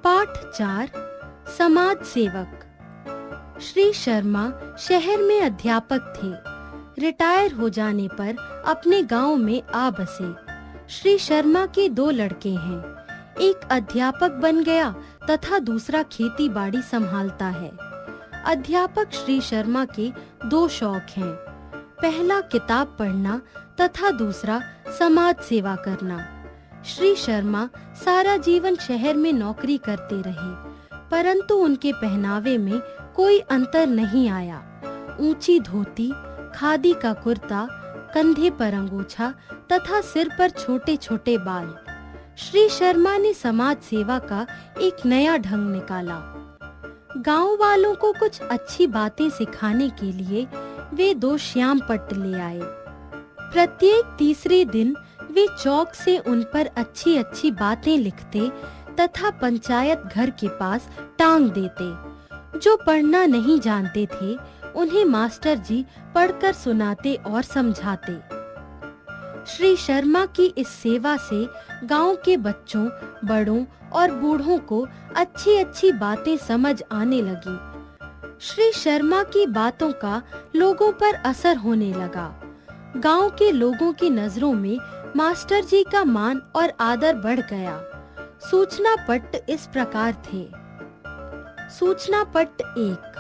पाठ 4 समाज सेवक। श्री शर्मा शहर में अध्यापक थे। रिटायर हो जाने पर अपने गांव में आ बसे। श्री शर्मा के 2 लड़के हैं। एक अध्यापक बन गया तथा दूसरा खेती बाड़ी संभालता है। अध्यापक श्री शर्मा के 2 शौक हैं। पहला किताब पढ़ना तथा दूसरा समाज सेवा करना। श्री शर्मा सारा जीवन शहर में नौकरी करते रहे, परंतु उनके पहनावे में कोई अंतर नहीं आया। ऊंची धोती, खादी का कुर्ता, कंधे पर अंगोछा तथा सिर पर छोटे छोटे बाल। श्री शर्मा ने समाज सेवा का एक नया ढंग निकाला। गांव वालों को कुछ अच्छी बातें सिखाने के लिए वे 2 श्याम पट्ट ले आए। प्रत्येक तीसरे दिन वे चौक से उन पर अच्छी अच्छी बातें लिखते तथा पंचायत घर के पास टांग देते। जो पढ़ना नहीं जानते थे उन्हें मास्टर जी पढ़कर सुनाते और समझाते। श्री शर्मा की इस सेवा से गांव के बच्चों, बड़ों और बूढ़ों को अच्छी अच्छी बातें समझ आने लगी। श्री शर्मा की बातों का लोगों पर असर होने लगा। गांव के लोगों की नजरों में मास्टर जी का मान और आदर बढ़ गया। सूचना पट्ट इस प्रकार थे। सूचना पट्ट 1।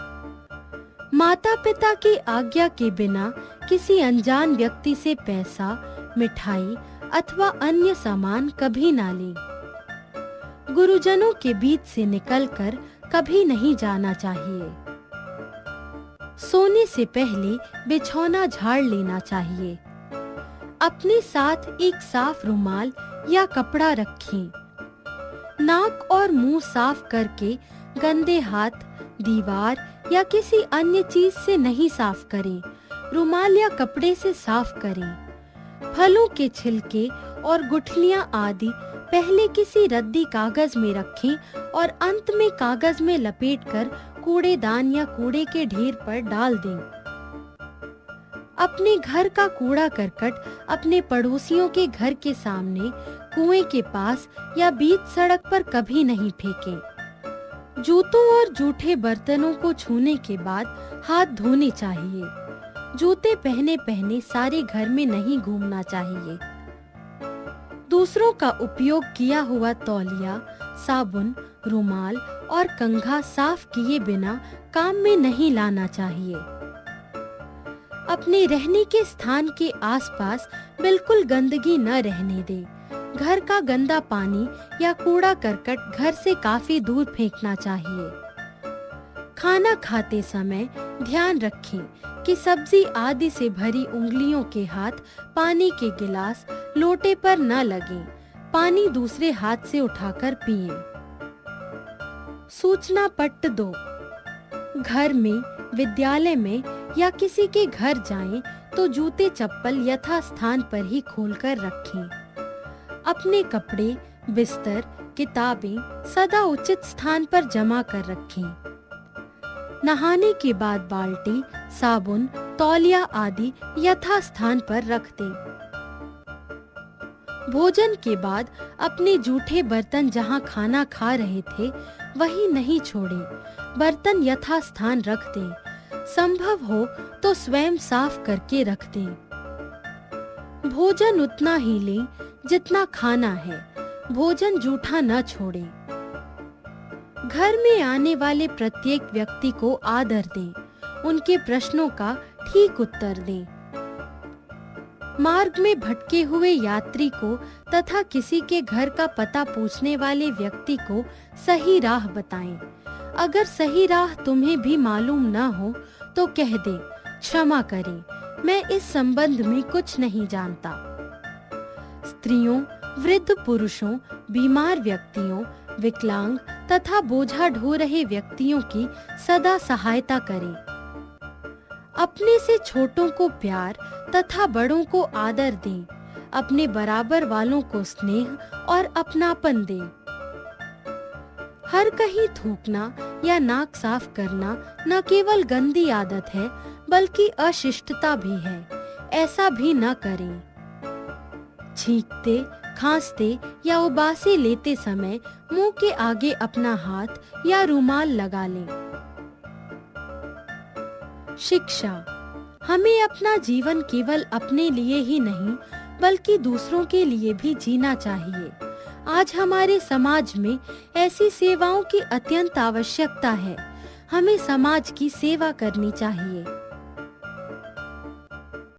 माता पिता की आज्ञा के बिना किसी अनजान व्यक्ति से पैसा, मिठाई अथवा अन्य सामान कभी ना लें। गुरुजनों के बीच से निकलकर कभी नहीं जाना चाहिए। सोने से पहले बिछौना झाड़ लेना चाहिए। अपने साथ एक साफ रुमाल या कपड़ा रखें। नाक और मुंह साफ करके गंदे हाथ दीवार या किसी अन्य चीज से नहीं साफ करें। रुमाल या कपड़े से साफ करें। फलों के छिलके और गुठलियां आदि पहले किसी रद्दी कागज में रखें और अंत में कागज में लपेटकर कूड़ेदान या कूड़े के ढेर पर डाल दें। अपने घर का कूड़ा करकट अपने पड़ोसियों के घर के सामने, कुएं के पास या बीच सड़क पर कभी नहीं फेंकें। जूतों और जूठे बर्तनों को छूने के बाद हाथ धोने चाहिए। जूते पहने पहने सारे घर में नहीं घूमना चाहिए। दूसरों का उपयोग किया हुआ तौलिया, साबुन, रुमाल और कंघा साफ किए बिना काम में नहीं लाना चाहिए। अपने रहने के स्थान के आसपास बिल्कुल गंदगी न रहने दें। घर का गंदा पानी या कूड़ा करकट घर से काफी दूर फेंकना चाहिए। खाना खाते समय ध्यान रखें कि सब्जी आदि से भरी उंगलियों के हाथ पानी के गिलास, लोटे पर न लगें। पानी दूसरे हाथ से उठाकर पिएं। सूचना पट्ट 2। घर में, विद्यालय में या किसी के घर जाएं तो जूते चप्पल यथा स्थान पर ही खोलकर रखें। अपने कपड़े, बिस्तर, किताबें सदा उचित स्थान पर जमा कर रखें। नहाने के बाद बाल्टी, साबुन, तौलिया आदि यथा स्थान पर रख दें। भोजन के बाद अपने जूठे बर्तन जहां खाना खा रहे थे वहीं नहीं छोड़ें। बर्तन यथा स्थान रख दें। संभव हो तो स्वयं साफ करके रख दें। भोजन उतना ही लें जितना खाना है। भोजन जूठा न छोड़ें। घर में आने वाले प्रत्येक व्यक्ति को आदर दें। उनके प्रश्नों का ठीक उत्तर दें। मार्ग में भटके हुए यात्री को तथा किसी के घर का पता पूछने वाले व्यक्ति को सही राह बताएं। अगर सही राह तुम्हें भी मालूम न हो तो कह दें, क्षमा करें, मैं इस संबंध में कुछ नहीं जानता। स्त्रियों, वृद्ध पुरुषों, बीमार व्यक्तियों, विकलांग तथा बोझा ढो रहे व्यक्तियों की सदा सहायता करें। अपने से छोटों को प्यार तथा बड़ों को आदर दें। अपने बराबर वालों को स्नेह और अपनापन दें। हर कहीं थूकना या नाक साफ करना न केवल गंदी आदत है बल्कि अशिष्टता भी है। ऐसा भी न करें। छींकते, खांसते या उबासी लेते समय मुंह के आगे अपना हाथ या रुमाल लगा लें। शिक्षा। हमें अपना जीवन केवल अपने लिए ही नहीं बल्कि दूसरों के लिए भी जीना चाहिए। आज हमारे समाज में ऐसी सेवाओं की अत्यंत आवश्यकता है। हमें समाज की सेवा करनी चाहिए।